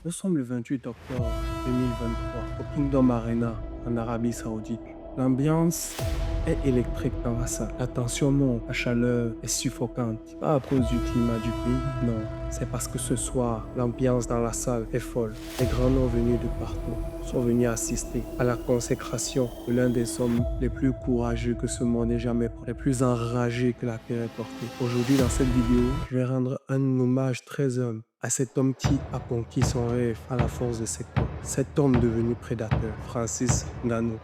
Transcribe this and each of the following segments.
Nous sommes le 28 octobre 2023 au Kingdom Arena en Arabie Saoudite. L'ambiance est électrique dans la salle. La tension monte, la chaleur est suffocante. Pas à cause du climat du pays, non. C'est parce que ce soir, l'ambiance dans la salle est folle. Les grands noms venus de partout sont venus assister à la consécration de l'un des hommes les plus courageux que ce monde ait jamais porté, les plus enragés que la terre ait porté. Aujourd'hui, dans cette vidéo, je vais rendre un hommage très humble à cet homme qui a conquis son rêve à la force de ses coups. Cet homme devenu prédateur, Francis Ngannou.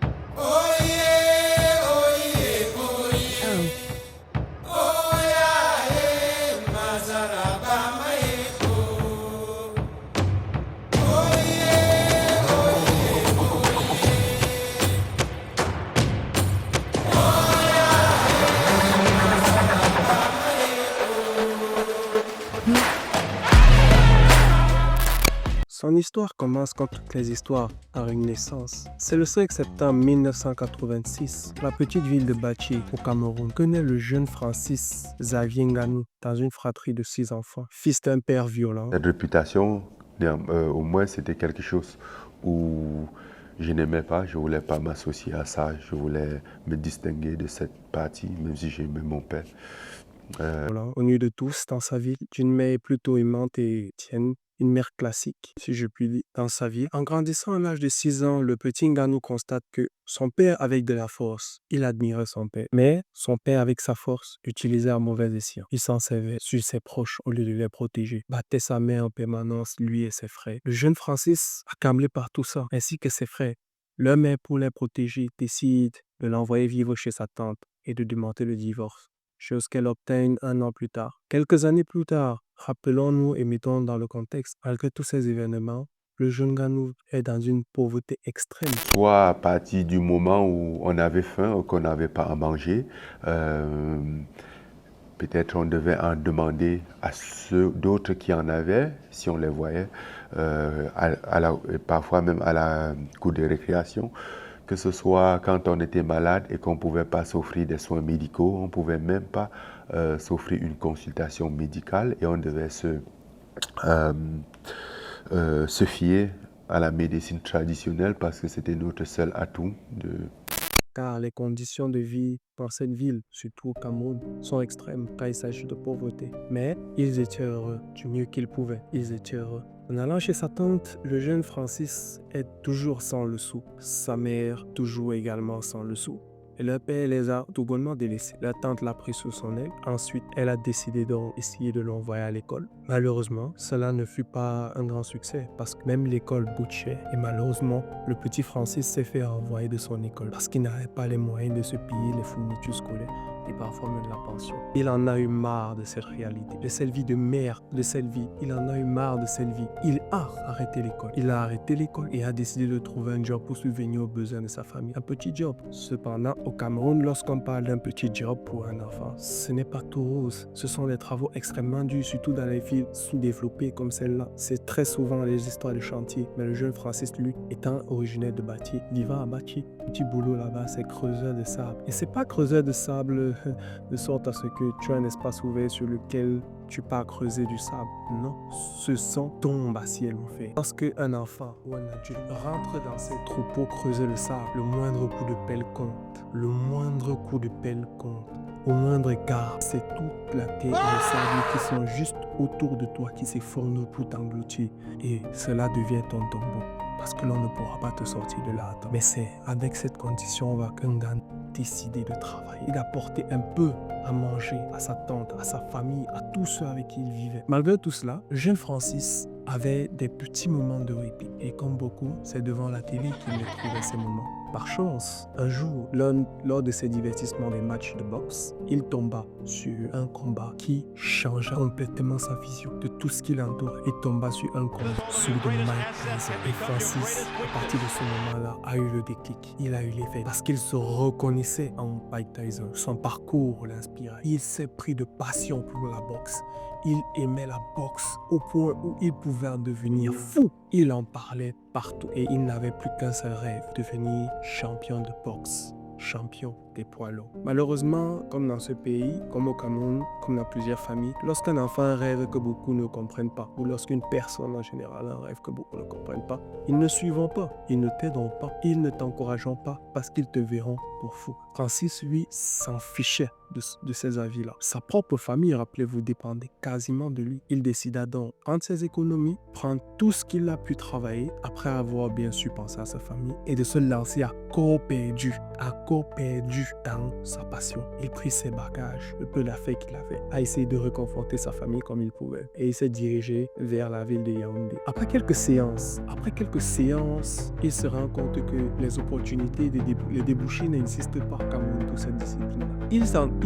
Son histoire commence comme toutes les histoires par une naissance. C'est le 5 septembre 1986, la petite ville de Bathie, au Cameroun, que naît le jeune Francis Xavier Ngannou dans une fratrie de 6 enfants, fils d'un père violent. Cette réputation, au moins, c'était quelque chose où je n'aimais pas, je ne voulais pas m'associer à ça, je voulais me distinguer de cette partie, même si j'aimais mon père. Voilà, connu de tous dans sa ville, d'une mère plutôt aimante et tienne, une mère classique, si je puis dire, dans sa vie. En grandissant à l'âge de 6 ans, le petit Ngannou constate que son père avait de la force. Il admirait son père. Mais son père, avec sa force, l'utilisait à mauvais escient. Il s'en servait sur ses proches au lieu de les protéger. Battait sa mère en permanence, lui et ses frères. Le jeune Francis, accablé par tout ça, ainsi que ses frères, leur mère, pour les protéger, décide de l'envoyer vivre chez sa tante et de demander le divorce. Chose qu'elle obtient 1 an plus tard. Quelques années plus tard, rappelons-nous et mettons dans le contexte, malgré tous ces événements, le jeune Ngannou est dans une pauvreté extrême. Soit à partir du moment où on avait faim ou qu'on n'avait pas à manger, peut-être on devait en demander à ceux d'autres qui en avaient, si on les voyait, parfois même à la cour de récréation. Que ce soit quand on était malade et qu'on ne pouvait pas s'offrir des soins médicaux, on ne pouvait même pas s'offrir une consultation médicale et on devait se fier à la médecine traditionnelle parce que c'était notre seul atout. Car les conditions de vie dans cette ville, surtout au Cameroun, sont extrêmes quand il s'agit de pauvreté. Mais ils étaient heureux du mieux qu'ils pouvaient. Ils étaient heureux. En allant chez sa tante, le jeune Francis est toujours sans le sou. Sa mère, toujours également sans le sou. Et leur père les a tout bonnement délaissés. La tante l'a pris sous son aile. Ensuite, elle a décidé d'essayer de l'envoyer à l'école. Malheureusement, cela ne fut pas un grand succès parce que même l'école bouchait. Et malheureusement, le petit Francis s'est fait renvoyer de son école parce qu'il n'avait pas les moyens de se payer les fournitures scolaires et parfois même la pension. Il en a eu marre de cette réalité, de cette vie de merde, de cette vie. Il en a eu marre de cette vie. Il a arrêté l'école. Il a arrêté l'école et a décidé de trouver un job pour subvenir aux besoins de sa famille. Un petit job. Cependant, au Cameroun, lorsqu'on parle d'un petit job pour un enfant, ce n'est pas tout rose. Ce sont des travaux extrêmement durs, surtout dans les villes sous-développées comme celle-là. C'est très souvent les histoires de chantier. Mais le jeune Francis, lui, étant originaire de Bathie, il va à Bathie. Petit boulot là-bas, c'est creuseur de sable. Et c'est pas creuseur de sable de sorte à ce que tu as un espace ouvert sur lequel tu pars creuser du sable. Non, ce sont tombes à ciel ouvert. Lorsqu'un enfant ou un adulte rentre dans ces troupeaux creuser le sable, le moindre coup de pelle compte. Le moindre coup de pelle compte. Au moindre écart, c'est toute la terre et le sable qui sont juste autour de toi qui s'effondrent pour t'engloutir. Et cela devient ton tombeau. Parce que l'on ne pourra pas te sortir de là. Mais c'est avec cette condition qu'un Ngannou décidé de travailler. Il a porté un peu à manger à sa tante, à sa famille, à tous ceux avec qui il vivait. Malgré tout cela, le jeune Francis avait des petits moments de répit. Et comme beaucoup, c'est devant la télé qu'il les trouvait ces moments. Par chance, un jour, lors de ses divertissements des matchs de boxe, il tomba sur un combat qui changea complètement sa vision de tout ce qui l'entoure. Il tomba sur un combat, celui de Mike Tyson. Et Francis, à partir de ce moment-là, a eu le déclic. Il a eu l'effet parce qu'il se reconnaissait en Mike Tyson. Son parcours l'inspirait. Il s'est pris de passion pour la boxe. Il aimait la boxe au point où il pouvait en devenir fou. Il en parlait partout et il n'avait plus qu'un seul rêve, devenir champion de boxe. Champion des poids lourds. Malheureusement, comme dans ce pays, comme au Cameroun, comme dans plusieurs familles, lorsqu'un enfant rêve que beaucoup ne comprennent pas, ou lorsqu'une personne en général a un rêve que beaucoup ne comprennent pas, ils ne suivront pas, ils ne t'aideront pas, ils ne t'encourageront pas parce qu'ils te verront pour fou. Francis, lui, s'en fichait de ces avis-là. Sa propre famille, rappelez-vous, dépendait quasiment de lui. Il décida donc de prendre ses économies, prendre tout ce qu'il a pu travailler après avoir bien su penser à sa famille et de se lancer à corps perdu dans sa passion. Il prit ses bagages, le peu d'affaires qu'il avait, a essayé de reconforter sa famille comme il pouvait et il s'est dirigé vers la ville de Yaoundé. Après quelques séances, il se rend compte que les opportunités, les débouchés n'existent pas au Cameroun, toute cette discipline-là.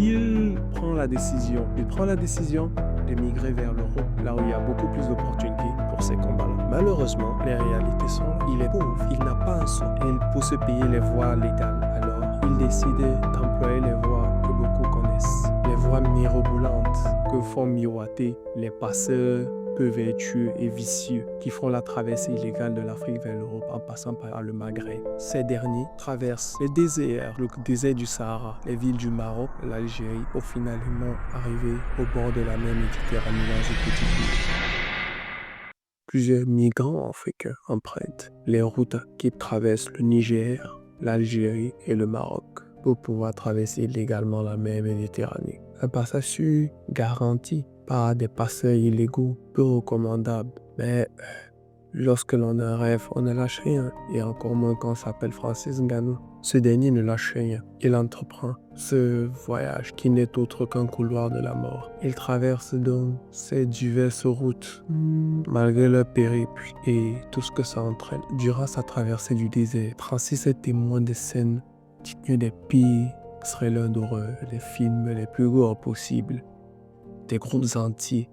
Il prend la décision d'émigrer vers l'Europe, là où il y a beaucoup plus d'opportunités pour ces combats-là. Malheureusement, les réalités sont là. Il est pauvre, il n'a pas un sou, et pour se payer les voies légales. Alors, il décide d'employer les voies que beaucoup connaissent, les voies mirobolantes que font miroiter les passeurs peu vertueux et vicieux qui font la traversée illégale de l'Afrique vers l'Europe en passant par le Maghreb. Ces derniers traversent le désert du Sahara, les villes du Maroc, l'Algérie, pour finalement arriver au bord de la mer Méditerranée dans une petite île. Plusieurs migrants africains empruntent les routes qui traversent le Niger, l'Algérie et le Maroc pour pouvoir traverser légalement la mer Méditerranée. Un passage sûr garanti par des passeurs illégaux peu recommandables. Mais lorsque l'on a un rêve, on ne lâche rien. Et encore moins quand on s'appelle Francis Ngannou. Ce dernier ne lâche rien. Il entreprend ce voyage qui n'est autre qu'un couloir de la mort. Il traverse donc ces diverses routes malgré leur périple et tout ce que ça entraîne. Durant sa traversée du désert, Francis est témoin des scènes dignes des pires thrillers d'horreur, des films les plus gore possibles. Des groupes entiers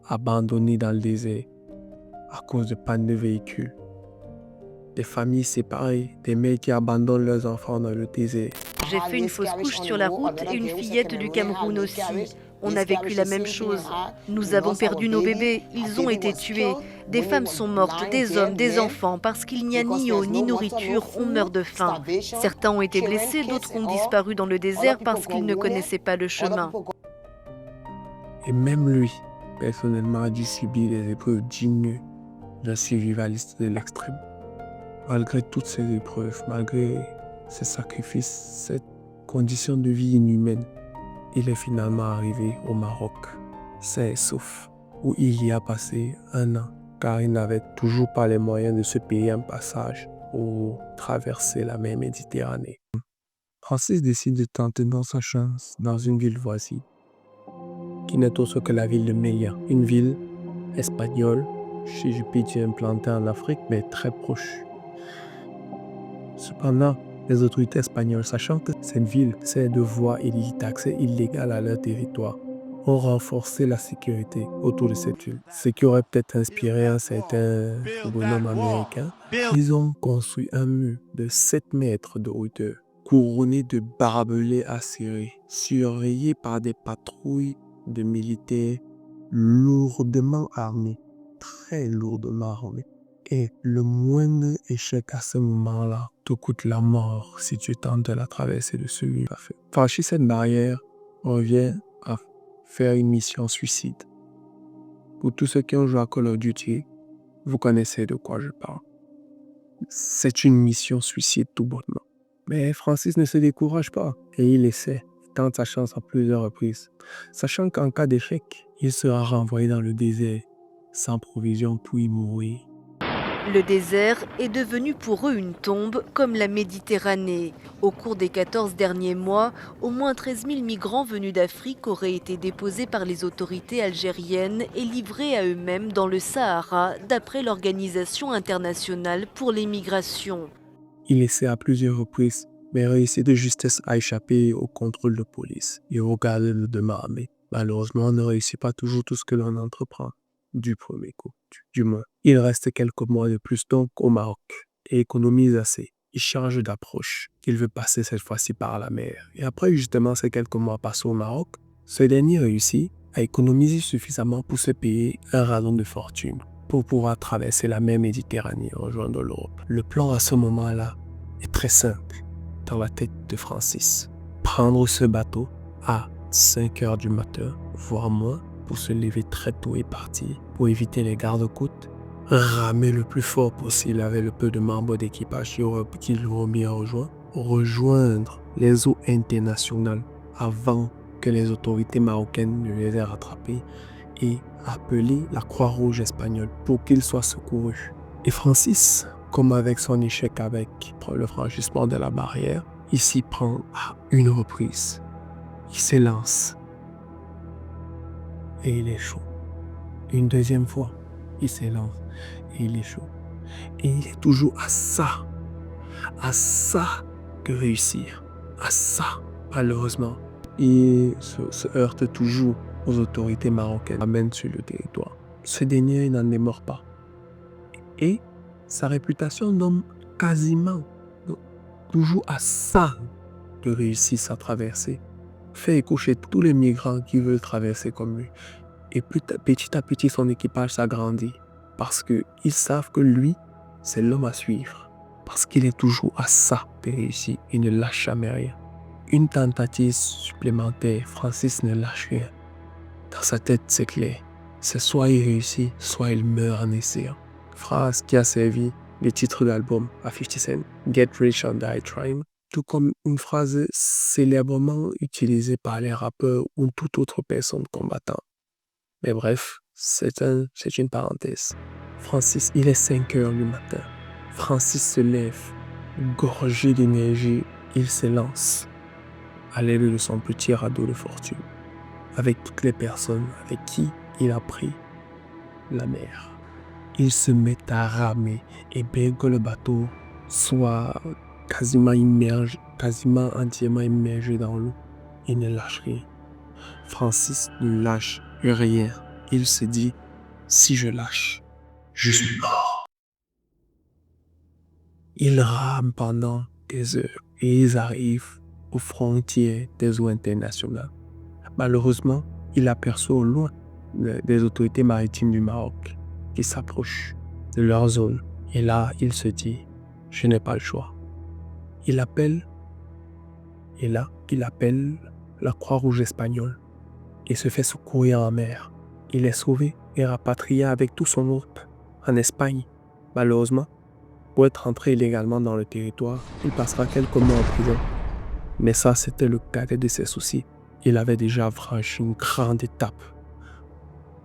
abandonnés dans le désert à cause de panne de véhicules. Des familles séparées, des mères qui abandonnent leurs enfants dans le désert. J'ai fait une fausse couche sur la route et une fillette du Cameroun aussi. On a vécu la même chose. Nous avons perdu nos bébés, ils ont été tués. Des femmes sont mortes, des hommes, des enfants, parce qu'il n'y a ni eau ni nourriture, on meurt de faim. Certains ont été blessés, d'autres ont disparu dans le désert parce qu'ils ne connaissaient pas le chemin. Et même lui, personnellement, a dû subir des épreuves dignes d'un survivaliste de l'extrême. Malgré toutes ces épreuves, malgré ces sacrifices, cette condition de vie inhumaine, il est finalement arrivé au Maroc, sain et sauf, où il y a passé 1 an, car il n'avait toujours pas les moyens de se payer un passage pour traverser la mer Méditerranée. Francis décide de tenter dans sa chance dans une ville voisine, qui n'est autre que la ville de Melilla, une ville espagnole, si je puis dire implantée en Afrique, mais très proche. Cependant, les autorités espagnoles, sachant que cette ville sert de voie d'accès illégale à leur territoire, ont renforcé la sécurité autour de cette ville. Ce qui aurait peut-être inspiré un certain bonhomme américain. Ils ont construit un mur de 7 mètres de hauteur, couronné de barbelés acérés, surveillé par des patrouilles de militaires lourdement armés, très lourdement armés. Et le moindre échec à ce moment-là te coûte la mort si tu tentes de la traverser de celui à fait. Franchir cette barrière revient à faire une mission suicide. Pour tous ceux qui ont joué à Call of Duty, vous connaissez de quoi je parle. C'est une mission suicide tout bonnement. Mais Francis ne se décourage pas et il essaie. Il tente sa chance à plusieurs reprises, sachant qu'en cas d'échec, il sera renvoyé dans le désert sans provision pour y mourir. Le désert est devenu pour eux une tombe comme la Méditerranée. Au cours des 14 derniers mois, au moins 13 000 migrants venus d'Afrique auraient été déposés par les autorités algériennes et livrés à eux-mêmes dans le Sahara, d'après l'Organisation internationale pour les migrations. Il essaie à plusieurs reprises, mais réussit de justesse à échapper au contrôle de police et au garde de l'armée. Malheureusement, on ne réussit pas toujours tout ce que l'on entreprend. Du premier coup, du moins. Il reste quelques mois de plus donc au Maroc et économise assez. Il change d'approche. Il veut passer cette fois-ci par la mer. Et après justement ces quelques mois passés au Maroc, ce dernier réussit à économiser suffisamment pour se payer un radon de fortune pour pouvoir traverser la mer Méditerranée et rejoindre l'Europe. Le plan à ce moment-là est très simple dans la tête de Francis. prendre ce bateau à 5 heures du matin, voire moins, pour se lever très tôt et partir, pour éviter les gardes-côtes, ramer le plus fort possible avec le peu de membres d'équipage qui l'auront bien rejoindre les eaux internationales avant que les autorités marocaines ne les aient rattrapés et appeler la Croix-Rouge espagnole pour qu'il soit secouru. Et Francis, comme avec son échec avec le franchissement de la barrière, il s'y prend à une reprise. Il s'élance et il échoue. Une deuxième fois, il s'élance et il échoue. Et il est toujours à ça de réussir, à ça, malheureusement. Il se heurte toujours aux autorités marocaines, amène sur le territoire. Ce dernier n'en démord pas. Et sa réputation donne quasiment toujours à ça de réussir sa traversée. Fait écoucher tous les migrants qui veulent traverser comme lui. Et petit à petit, son équipage s'agrandit. Parce qu'ils savent que lui, c'est l'homme à suivre. Parce qu'il est toujours à ça de réussir. Il ne lâche jamais rien. Une tentative supplémentaire, Francis ne lâche rien. Dans sa tête, c'est clair. C'est soit il réussit, soit il meurt en essayant. Phrase qui a servi le titre d'album à 50 Cent, Get Rich or Die Trying, tout comme une phrase célèbrement utilisée par les rappeurs ou toute autre personne combattant. Mais bref, c'est une parenthèse. Francis, il est 5 heures du matin. Francis se lève, gorgé d'énergie, il se lance à l'aide de son petit radeau de fortune, avec toutes les personnes avec qui il a pris la mer. Il se met à ramer et bien que le bateau soit quasiment entièrement immergé dans l'eau, il ne lâche rien. Francis ne lâche rien. Il se dit, si je lâche, je suis mort. Il rame pendant des heures et ils arrivent aux frontières des eaux internationales. Malheureusement, il aperçoit au loin des autorités maritimes du Maroc qui s'approchent de leur zone. Et là, il se dit, je n'ai pas le choix. Il appelle la Croix-Rouge espagnole et se fait secourir en mer. Il est sauvé et rapatrié avec tout son groupe en Espagne. Malheureusement, pour être entré illégalement dans le territoire, il passera quelques mois en prison. Mais ça, c'était le cadet de ses soucis. Il avait déjà franchi une grande étape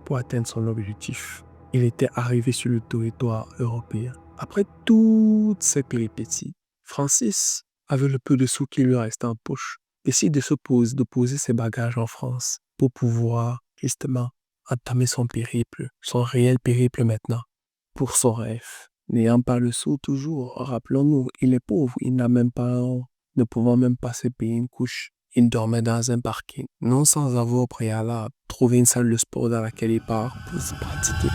pour atteindre son objectif. Il était arrivé sur le territoire européen. Après toutes ces péripéties, Francis, avec le peu de sous qui lui restait en poche, décide de poser ses bagages en France pour pouvoir justement entamer son périple, son réel périple maintenant, pour son rêve. N'ayant pas le sou toujours, rappelons-nous, il est pauvre, il n'a même pas, ne pouvant même pas se payer une couche. Il dormait dans un parking, non sans avoir au préalable trouvé une salle de sport dans laquelle il part pour se pratiquer.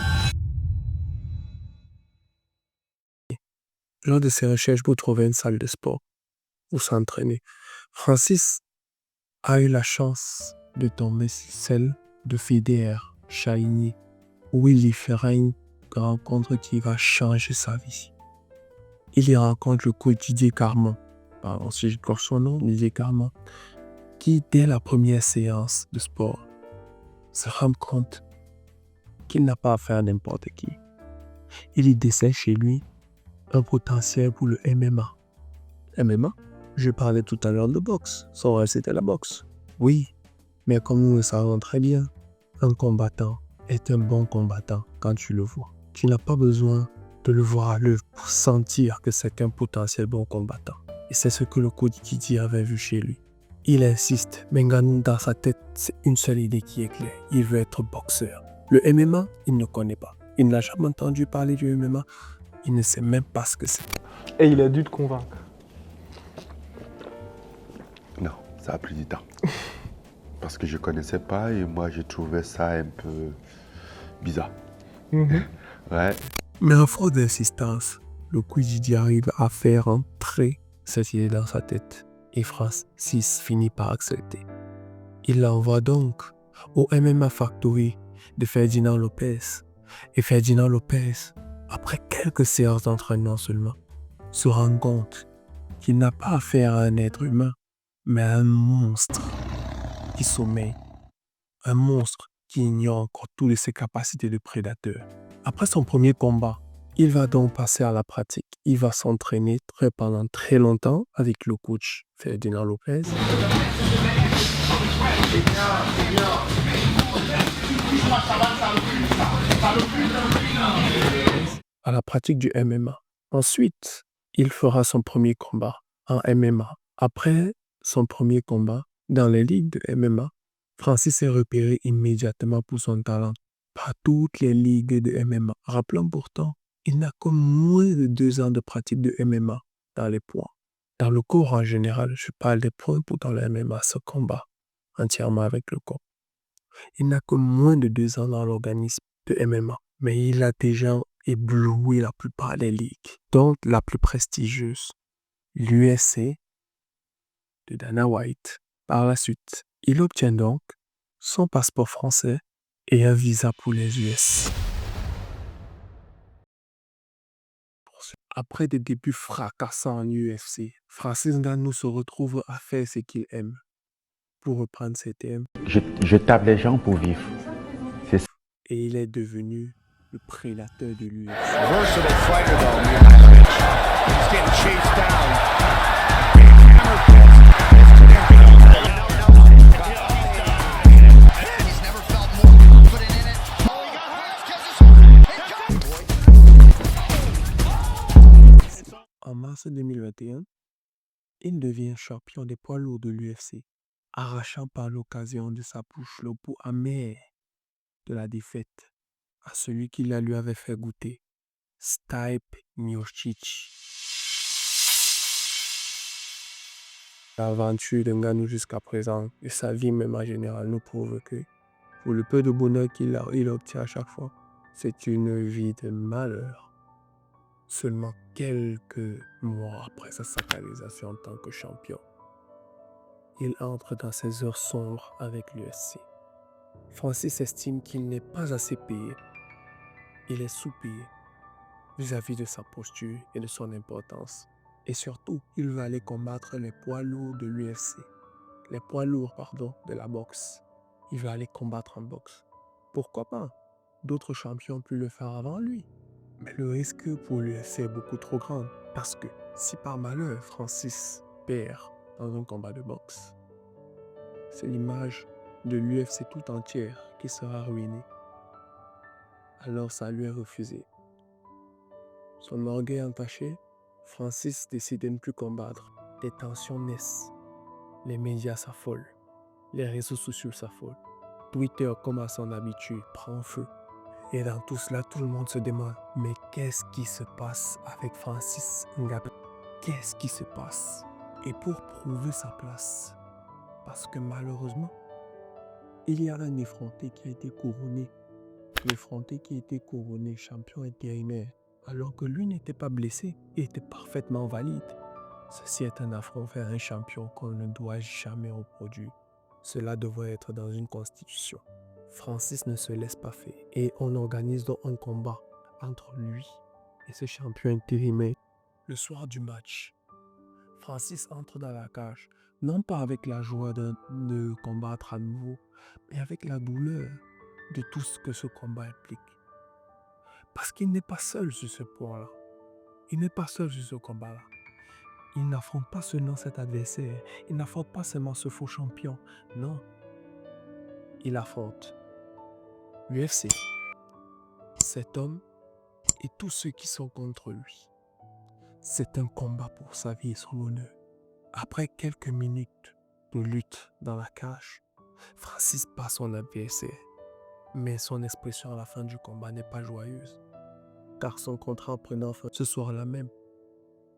Lors de ses recherches pour trouver une salle de sport pour s'entraîner, Francis a eu la chance de tomber sur celle de Federer Chaigny, où il y fera une rencontre qui va changer sa vie. Il y rencontre le coach Didier Carmon, pardon si je corrige son nom, Didier Carmon, qui dès la première séance de sport se rend compte qu'il n'a pas affaire à n'importe qui. Il y décèle chez lui un potentiel pour le MMA. MMA? Je parlais tout à l'heure de boxe. Son rêve, c'était la boxe. Oui, mais comme nous le savons très bien, un combattant est un bon combattant quand tu le vois. Tu n'as pas besoin de le voir à l'œuvre pour sentir que c'est un potentiel bon combattant. Et c'est ce que le coach Didier avait vu chez lui. Il insiste, mais dans sa tête, c'est une seule idée qui est claire. Il veut être boxeur. Le MMA, il ne connaît pas. Il n'a jamais entendu parler du MMA. Il ne sait même pas ce que c'est. Et il a dû te convaincre. Non, ça a pris du temps. Parce que je ne connaissais pas et moi, je trouvais ça un peu bizarre. Ouais. Mais à force d'insistance, le coach Didier arrive à faire entrer cette idée dans sa tête. Et Francis finit par accepter. Il l'envoie donc au MMA Factory de Ferdinand Lopez. Et Ferdinand Lopez, après quelques séances d'entraînement seulement, se rend compte qu'il n'a pas affaire à un être humain, mais un monstre qui sommeille. Un monstre qui ignore encore toutes ses capacités de prédateur. Après son premier combat, il va donc passer à la pratique. Il va s'entraîner pendant très longtemps avec le coach Ferdinand Lopez. À la pratique du MMA. Ensuite, il fera son premier combat en MMA. Après son premier combat dans les ligues de MMA, Francis est repéré immédiatement pour son talent par toutes les ligues de MMA. Rappelons pourtant, il n'a que moins de 2 ans de pratique de MMA dans les points. Dans le corps en général, je parle des points pour dans le MMA, ce combat entièrement avec le corps. Il n'a que moins de 2 ans dans l'organisme de MMA, mais il a déjà ébloui la plupart des ligues, dont la plus prestigieuse, l'UFC de Dana White. Par la suite, il obtient donc son passeport français et un visa pour les US. Après des débuts fracassants en UFC, Francis Ngannou se retrouve à faire ce qu'il aime. Pour reprendre ses termes, Je tape les gens pour vivre. C'est ça. et il est devenu le prédateur de l'UFC. Versatile fighter though, Mirotic. He's getting chased down. He's never felt more confident in it. Oh, he got hurt. En mars 2021, il devient champion des poids lourds de l'UFC, arrachant par l'occasion de sa bouche le goût amer de la défaite à celui qui la lui avait fait goûter, Stipe Miocic. L'aventure de Ngannou jusqu'à présent et sa vie même en général nous prouve que pour le peu de bonheur il obtient à chaque fois, c'est une vie de malheur. Seulement quelques mois après sa sacralisation en tant que champion, il entre dans ses heures sombres avec l'UFC. Francis estime qu'il n'est pas assez payé. Il est sous-payé vis-à-vis de sa posture et de son importance. Et surtout, il va aller combattre les poids lourds de l'UFC. Les poids lourds, de la boxe. Il va aller combattre en boxe. Pourquoi pas? D'autres champions ont pu le faire avant lui. Mais le risque pour l'UFC est beaucoup trop grand. Parce que si par malheur Francis perd dans un combat de boxe, c'est l'image de l'UFC tout entière qui sera ruinée. Alors ça lui est refusé. Son orgueil entaché, Francis décide de ne plus combattre. Des tensions naissent. Les médias s'affolent. Les réseaux sociaux s'affolent. Twitter, comme à son habitude, prend feu. Et dans tout cela, tout le monde se demande, mais qu'est-ce qui se passe avec Francis Ngannou? Qu'est-ce qui se passe? Et pour prouver sa place, parce que malheureusement, il y a un effronté qui a été couronné. L'effronté qui a été couronné champion intérimaire, alors que lui n'était pas blessé et était parfaitement valide. Ceci est un affront vers un champion qu'on ne doit jamais reproduire. Cela devrait être dans une constitution. Francis ne se laisse pas faire et on organise donc un combat entre lui et ce champion intérimaire. Le soir du match, Francis entre dans la cage, non pas avec la joie de combattre à nouveau, mais avec la douleur de tout ce que ce combat implique. Parce qu'il n'est pas seul sur ce point-là. Il n'est pas seul sur ce combat-là. Il n'affronte pas seulement cet adversaire. Il n'affronte pas seulement ce faux champion. Non. Il affronte l'UFC, cet homme et tous ceux qui sont contre lui. C'est un combat pour sa vie et son honneur. Après quelques minutes de lutte dans la cage, Francis bat son adversaire. Mais son expression à la fin du combat n'est pas joyeuse. Car son contrat prenant fin ce soir-là même,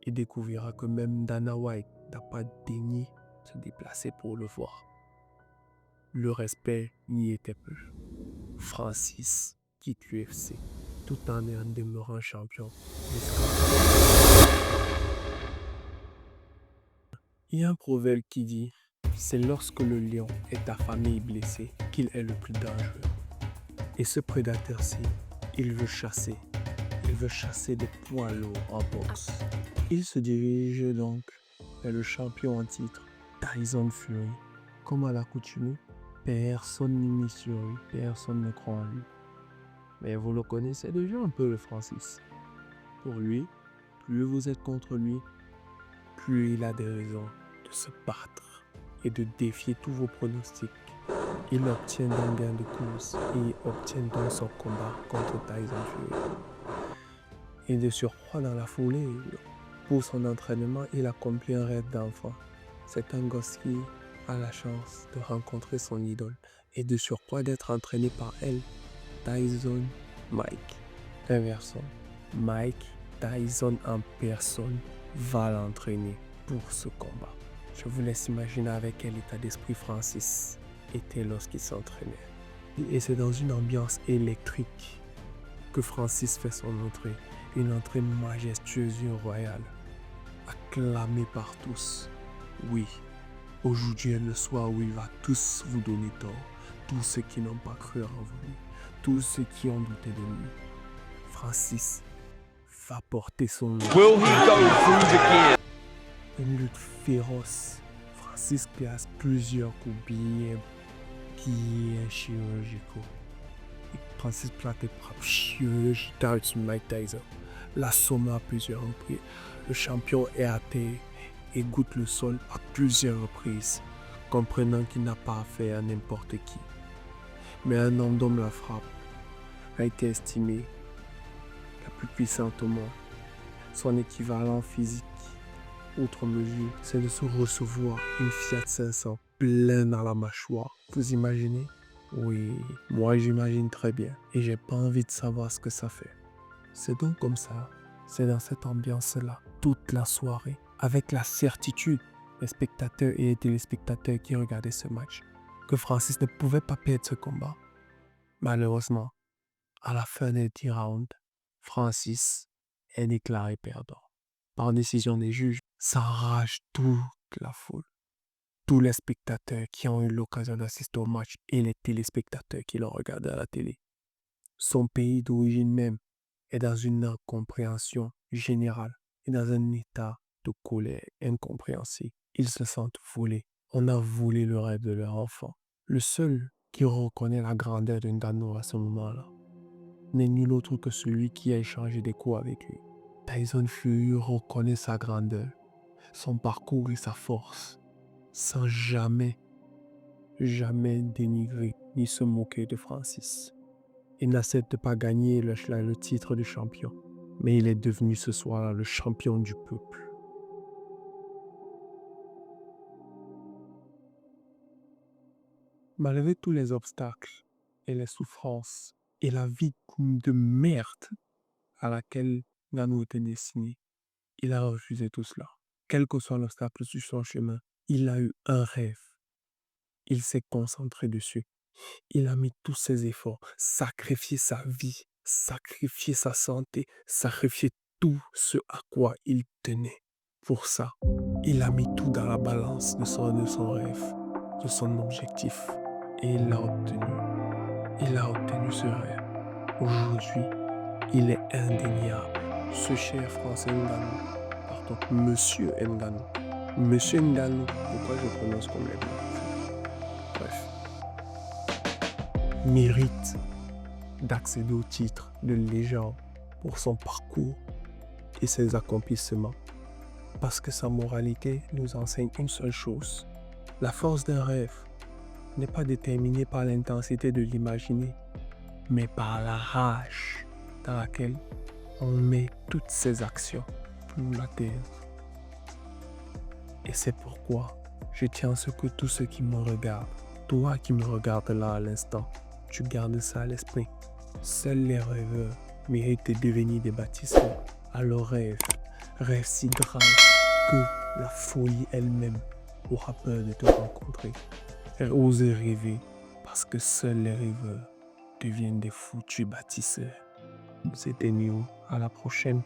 il découvrira que même Dana White n'a pas daigné se déplacer pour le voir. Le respect n'y était plus. Francis quitte l'UFC tout en demeurant champion. Il y a un proverbe qui dit « C'est lorsque le lion est affamé et blessé qu'il est le plus dangereux. » Et ce prédateur-ci, il veut chasser des poids lourds en boxe. Il se dirige donc vers le champion en titre, Tyson Fury. Comme à l'accoutumée, personne n'est mis sur lui, personne ne croit en lui. Mais vous le connaissez déjà un peu, le Francis. Pour lui, plus vous êtes contre lui, plus il a des raisons de se battre et de défier tous vos pronostics. Il obtient un gain de course et obtient donc son combat contre Tyson Fury. Et de surcroît dans la foulée, pour son entraînement, il accomplit un rêve d'enfant. C'est un gosse qui a la chance de rencontrer son idole et de surcroît d'être entraîné par elle, Tyson Mike. Inversons, Mike Tyson en personne va l'entraîner pour ce combat. Je vous laisse imaginer avec quel état d'esprit Francis était lorsqu'il s'entraînait. Et c'est dans une ambiance électrique que Francis fait son entrée. Une entrée majestueuse et royale, acclamée par tous. Oui, aujourd'hui est le soir où il va tous vous donner tort. Tous ceux qui n'ont pas cru en vous, tous ceux qui ont douté de lui. Francis va porter son nom. Will he go through the gear? Une lutte féroce. Francis place plusieurs coups bien chirurgicaux. Francis place des frappes chirurgicales sur Mike Tyson. L'assomme à plusieurs reprises. Le champion est à terre et goûte le sol à plusieurs reprises, comprenant qu'il n'a pas affaire à n'importe qui. Mais un homme dont la frappe a été estimé la plus puissante au monde. Son équivalent physique, outre mesure, c'est de se recevoir une Fiat 500 pleine à la mâchoire. Vous imaginez? Oui, moi j'imagine très bien et j'ai pas envie de savoir ce que ça fait. C'est donc comme ça, c'est dans cette ambiance-là, toute la soirée, avec la certitude des spectateurs et des téléspectateurs qui regardaient ce match, que Francis ne pouvait pas perdre ce combat. Malheureusement, à la fin des 10 rounds, Francis est déclaré perdant. Par décision des juges, ça enrage toute la foule. Tous les spectateurs qui ont eu l'occasion d'assister au match et les téléspectateurs qui l'ont regardé à la télé. Son pays d'origine même est dans une incompréhension générale et dans un état de colère incompréhensible. Ils se sentent volés. On a volé le rêve de leur enfant. Le seul qui reconnaît la grandeur de Ngannou à ce moment-là n'est nul autre que celui qui a échangé des coups avec lui. Tyson Fury reconnaît sa grandeur, son parcours et sa force, sans jamais dénigrer ni se moquer de Francis. Il n'accepte pas gagner le titre de champion, mais il est devenu ce soir-là le champion du peuple. Malgré tous les obstacles et les souffrances et la vie de merde à laquelle Ngannou était destiné, il a refusé tout cela. Quel que soit l'obstacle sur son chemin, il a eu un rêve. Il s'est concentré dessus. Il a mis tous ses efforts, sacrifié sa vie, sacrifié sa santé, sacrifié tout ce à quoi il tenait. Pour ça, il a mis tout dans la balance de son rêve, de son objectif. Et il l'a obtenu. Il a obtenu ce rêve. Aujourd'hui, il est indéniable. Ce cher Français Ngannou, pardon, Monsieur Ngannou. Monsieur Ngannou, pourquoi je prononce comme les blancs? Bref. Mérite d'accéder au titre de légende pour son parcours et ses accomplissements. Parce que sa moralité nous enseigne une seule chose. La force d'un rêve n'est pas déterminée par l'intensité de l'imaginer, mais par la rage dans laquelle on met toutes ses actions pour la terre. Et c'est pourquoi je tiens à ce que tous ceux qui me regardent, toi qui me regardes là à l'instant, tu gardes ça à l'esprit. Seuls les rêveurs méritent de devenir des bâtisseurs. Alors rêve si grand que la folie elle-même aura peur de te rencontrer. Osez rêver parce que seuls les rêveurs deviennent des foutus bâtisseurs. C'était Nio, à la prochaine.